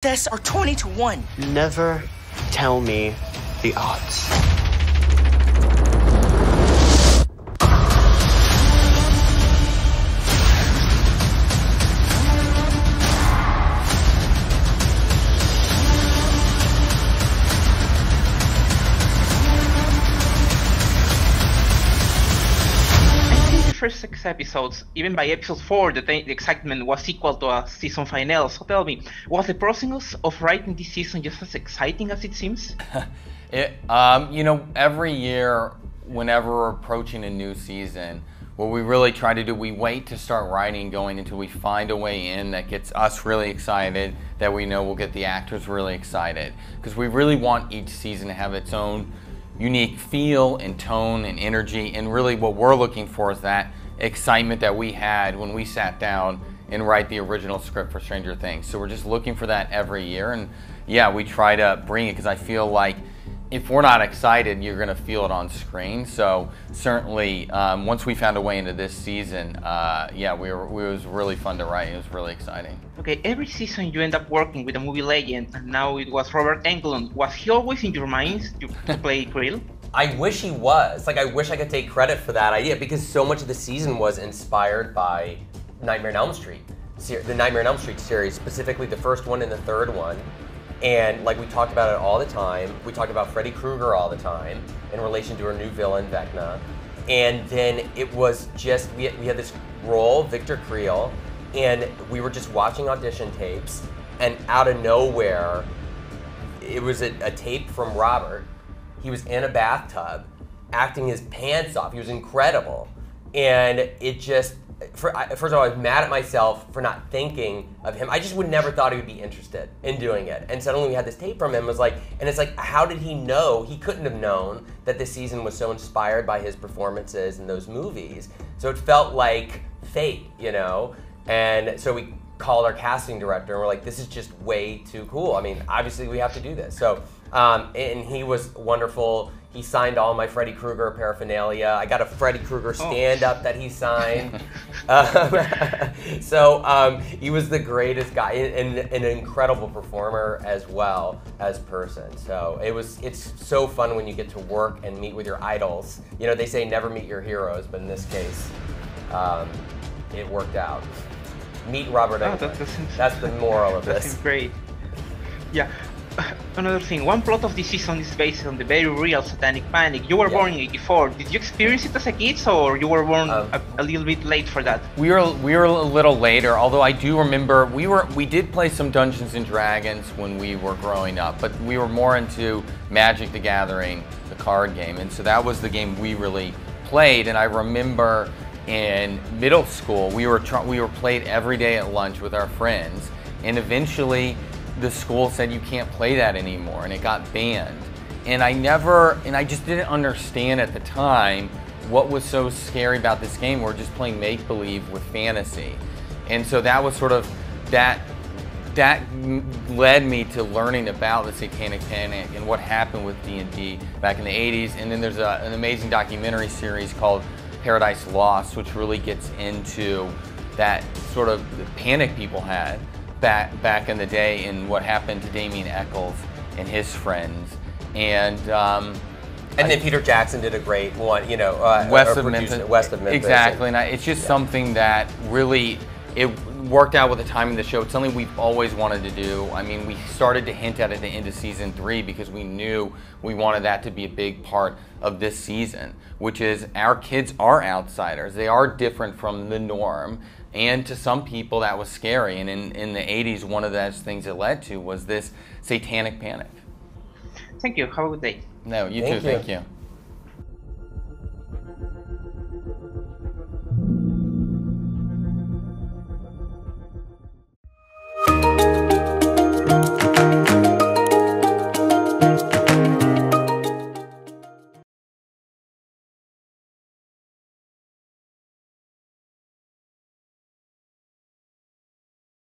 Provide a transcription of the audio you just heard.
Success are 20 to 1. Never tell me the odds. First 6 episodes, even by episode 4, the excitement was equal to a season finale. So tell me, was the process of writing this season just as exciting as it seems? Every year, whenever we're approaching a new season, what we really try to do, we wait to start writing going until we find a way in that gets us really excited, that we know will get the actors really excited. Because we really want each season to have its own unique feel and tone and energy, and really what we're looking for is that excitement that we had when we sat down and write the original script for Stranger Things. So we're just looking for that every year, and yeah, we try to bring it because I feel like if we're not excited, you're going to feel it on screen. So certainly, once we found a way into this season, it was really fun to write. It was really exciting. Okay, every season you end up working with a movie legend, and now it was Robert Englund. Was he always in your mind to play Krill? I wish he was. I wish I could take credit for that idea because so much of the season was inspired by Nightmare on Elm Street, the Nightmare on Elm Street series, specifically the first one and the third one. And we talked about it all the time. We talked about Freddy Krueger all the time in relation to our new villain, Vecna. And then it was just, we had this role, Victor Creel, and we were just watching audition tapes, and out of nowhere, it was a tape from Robert. He was in a bathtub, acting his pants off. He was incredible. And it just, first of all, I was mad at myself for not thinking of him. I just would never thought he would be interested in doing it. And suddenly we had this tape from him. How did he know? He couldn't have known that this season was so inspired by his performances in those movies. So it felt like fate, And so we called our casting director and we're like, this is just way too cool. I mean, obviously we have to do this. So, and he was wonderful. He signed all my Freddy Krueger paraphernalia. I got a Freddy Krueger stand-up that he signed. He was the greatest guy and an incredible performer as well as person. So it's so fun when you get to work and meet with your idols. They say never meet your heroes, but in this case, it worked out. Meet Robert Englund. That's the moral of this. That's great. Yeah. Another thing, one plot of this season is based on the very real Satanic Panic. You were born in '84. Did you experience it as a kid, or you were born a little bit late for that? We were a little later, although I do remember we did play some Dungeons and Dragons when we were growing up, but we were more into Magic the Gathering, the card game, and so that was the game we really played. And I remember in middle school we were played every day at lunch with our friends, and eventually the school said you can't play that anymore, and it got banned. And I just didn't understand at the time what was so scary about this game. We're just playing make-believe with fantasy. And so that was sort of, that led me to learning about the Satanic Panic and what happened with D&D back in the 80s. And then there's an amazing documentary series called Paradise Lost, which really gets into that sort of panic people had back in the day and what happened to Damien Eccles and his friends. And then Peter Jackson did a great one, West of Memphis. Exactly, and it's just something that really, it worked out with the timing of the show. It's something we've always wanted to do. I mean, we started to hint at it at the end of season 3 because we knew we wanted that to be a big part of this season, which is our kids are outsiders. They are different from the norm. And to some people that was scary, and in the 80s, one of those things it led to was this Satanic Panic. Thank you. Have a good day. No, you too. Thank you.